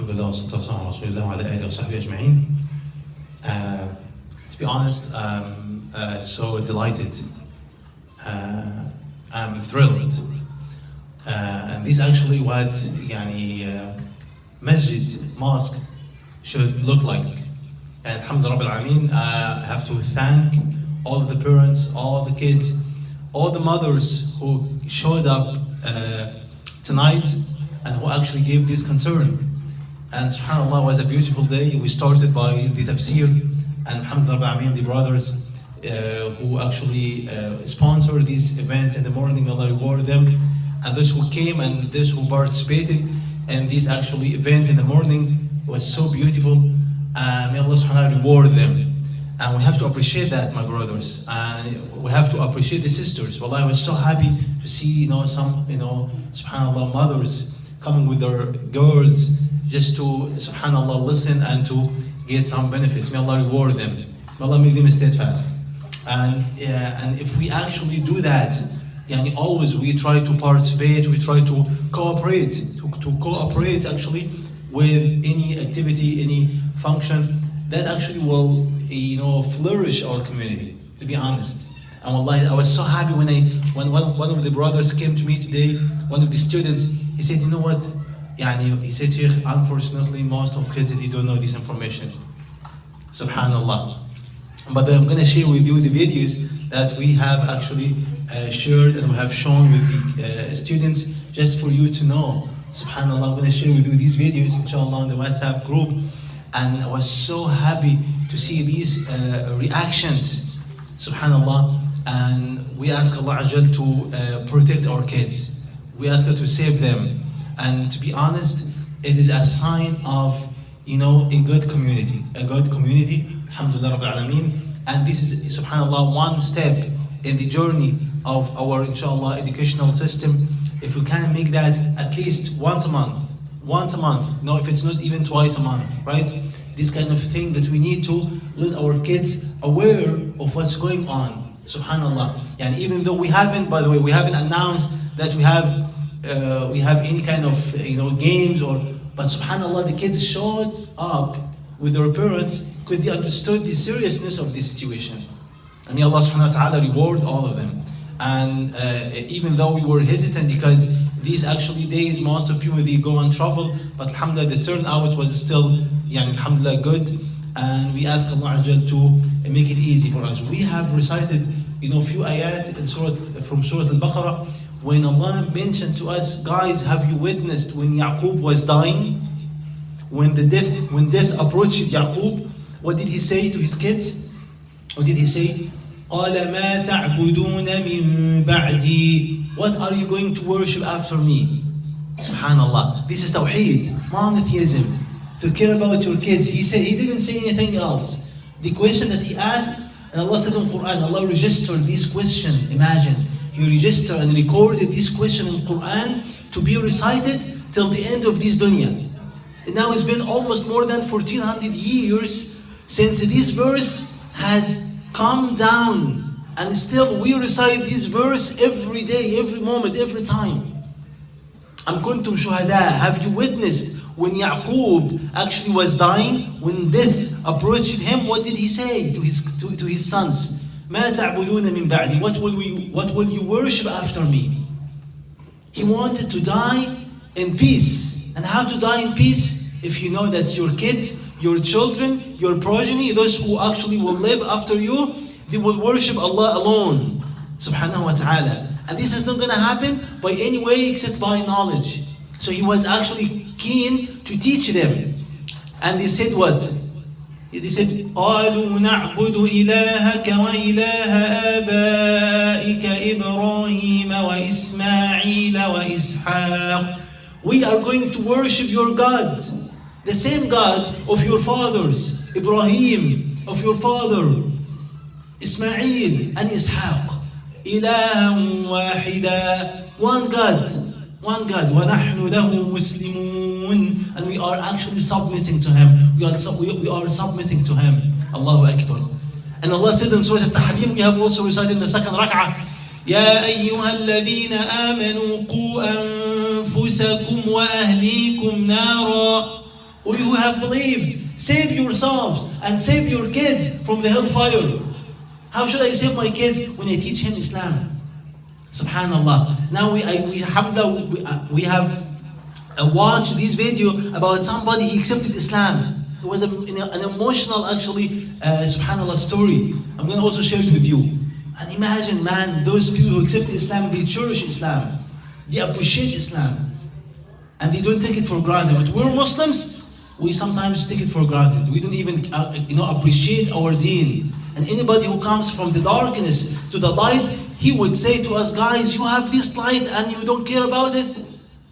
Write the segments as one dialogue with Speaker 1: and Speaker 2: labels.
Speaker 1: Alhamdulillah wa salatu wa rasulillah wa ala alihi wa sahbihi ajma'in. To be honest, so delighted. I'm thrilled. And this is actually what masjid, mosque should look like. And alhamdulillah rabbil alameen, I have to thank all the parents, all the kids, all the mothers who showed up tonight and who actually gave this concern. And subhanAllah, was a beautiful day. We started by the tafsir, and alhamdulillah, the brothers who actually sponsored this event in the morning, may Allah reward them. And those who came and those who participated in this actually event in the morning was so beautiful. May Allah subhanahu wa ta'ala reward them. And we have to appreciate that, my brothers. And we have to appreciate the sisters. Wallah, I was so happy to see, some, subhanAllah, mothers coming with their girls just to, subhanAllah, listen and to get some benefits. May Allah reward them. May Allah make them steadfast. And if we actually do that, always we try to participate, we try to cooperate actually with any activity, any function, that actually will, flourish our community, to be honest. And wallahi, I was so happy when one of the brothers came to me today, one of the students, he said, you know what? He said, Sheikh, unfortunately, most of kids, they don't know this information. Subhanallah. But I'm going to share with you the videos that we have actually shared and we have shown with the students, just for you to know. Subhanallah, I'm going to share with you these videos, inshallah, on the WhatsApp group. And I was so happy to see these reactions, subhanallah. And we ask Allah Ajal to protect our kids. We ask her to save them. And to be honest, it is a sign of, a good community. A good community, alhamdulillah rabbil alameen. And this is, subhanallah, one step in the journey of our, inshallah, educational system. If we can make that at least once a month, if it's not even twice a month, right? This kind of thing that we need to let our kids aware of what's going on, subhanallah. And even though we haven't announced that we have any kind of games but subhanallah, the kids showed up with their parents because they understood the seriousness of this situation. And may Allah subhanahu wa ta'ala reward all of them. And even though we were hesitant because these actually days, most of people, they go and travel, but alhamdulillah, the turnout was still, alhamdulillah, good. And we ask Allah Ajal to make it easy for us. We have recited, a few ayat from Surah Al-Baqarah, when Allah mentioned to us, guys, have you witnessed when Yaqub was dying? When death approached Yaqub, what did he say to his kids? What did he say? قَالَ مَا تَعْبُدُونَ مِن بَعْدِي. What are you going to worship after me? Subhanallah. This is Tawheed, monotheism. To care about your kids. He didn't say anything else. The question that he asked, and Allah said in Quran, Allah registered this question. Imagine, He registered and recorded this question in Quran to be recited till the end of this dunya. And now it's been almost more than 1400 years since this verse has come down, and still we recite this verse every day, every moment, every time. Am kuntum shuhada. Have you witnessed when Yaqub actually was dying, when death approached him? What did he say to his sons? Ma ta'buduna min ba'di. What will you worship after me? He wanted to die in peace. And how to die in peace? If you know that your kids, your children, your progeny, those who actually will live after you, they will worship Allah alone, subhanahu wa ta'ala. And this is not going to happen by any way except by knowledge. So he was actually keen to teach them. And they said what? They said, قَالُوا نَعْبُدُ إِلَهَكَ وَإِلَهَ آبَائِكَ إِبْرَاهِيمَ وَإِسْمَاعِيلَ وَإِسْحَاقَ. We are going to worship your God, the same God of your fathers, Ibrahim, of your father, Ismail and Ishaq. إِلَهًا وَاحِدًا. One God. وَنَحْنُ لَهُ مُسْلِمُونَ. And we are actually submitting to Him. We are submitting to Him. Allahu Akbar. And Allah said in Surah Al-Tahrim, we have also recited in the second rak'ah, يَا أَيُّهَا الَّذِينَ آمَنُوا قُوا أَنفُسَكُمْ وَأَهْلِيكُمْ نَارًا O you who have believed, save yourselves and save your kids from the hellfire. How should I save my kids? When I teach him Islam. Subhanallah. Now we have watched this video about somebody, he accepted Islam. It was an emotional, actually, subhanallah story. I'm going to also share it with you. And imagine, man, those people who accept Islam, they cherish Islam. They appreciate Islam. And they don't take it for granted. But we're Muslims, we sometimes take it for granted. We don't even appreciate our deen. And anybody who comes from the darkness to the light, he would say to us, guys, you have this light and you don't care about it?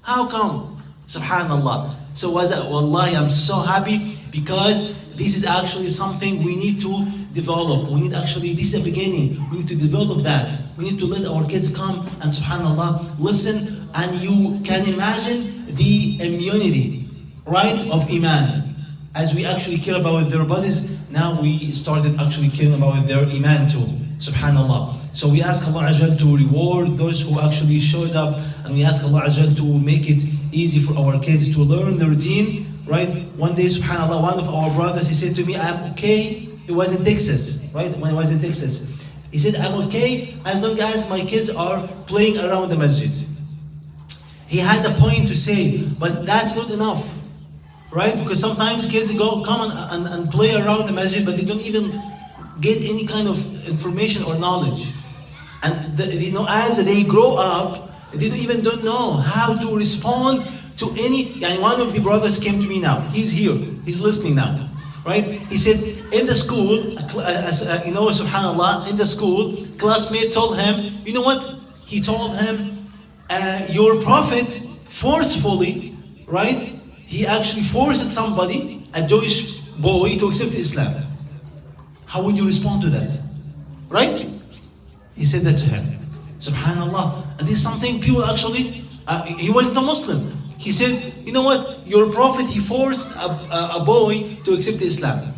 Speaker 1: How come? Subhanallah. So wallahi, I'm so happy because this is actually something we need to develop. We need actually, this is a beginning. We need to develop that. We need to let our kids come and subhanallah, listen, and you can imagine the immunity, right, of Iman. As we actually care about their bodies, now we started actually caring about their Iman too. Subhanallah. So we ask Allah Ajal to reward those who actually showed up, and we ask Allah Ajal to make it easy for our kids to learn their deen, right? One day, subhanallah, one of our brothers, he said to me, I'm okay. It was in Texas, right? When I was in Texas. He said, I'm okay as long as my kids are playing around the masjid. He had a point to say, but that's not enough, right? Because sometimes kids come and play around the masjid, but they don't even get any kind of information or knowledge. And as they grow up, they don't know how to respond to any. And one of the brothers came to me now. He's here. He's listening now, right? He said, in the school, subhanallah, in the school, classmate told him, you know what? He told him, your prophet forcefully, right? He actually forced somebody, a Jewish boy, to accept Islam. How would you respond to that? Right? He said that to him. Subhanallah. And this is something people actually, he wasn't a Muslim. He said, you know what? Your prophet, he forced a boy to accept Islam.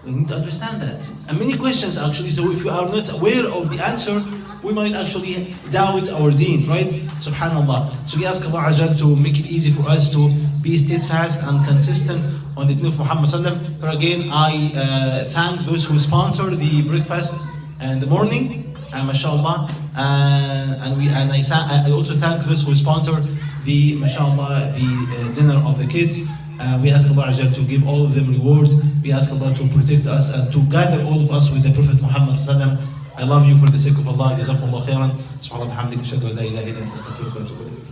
Speaker 1: We need to understand that. And many questions actually, so if you are not aware of the answer, we might actually doubt our deen, right? Subhanallah. So we ask Allah Ajal to make it easy for us to be steadfast and consistent on the deen of Muhammad Sallam. But again, I thank those who sponsor the breakfast in the morning, and mashallah. And I also thank those who sponsor the, mashallah, the dinner of the kids. We ask Allah Ajal to give all of them reward. We ask Allah to protect us and to gather all of us with the Prophet Muhammad Sallam. I love you for the sake of Allah. Jazakumullah khairan. Subhanallah, bihamdika, ashhadu an la ilaha illa anta, astaghfiruka wa atubu ilayk.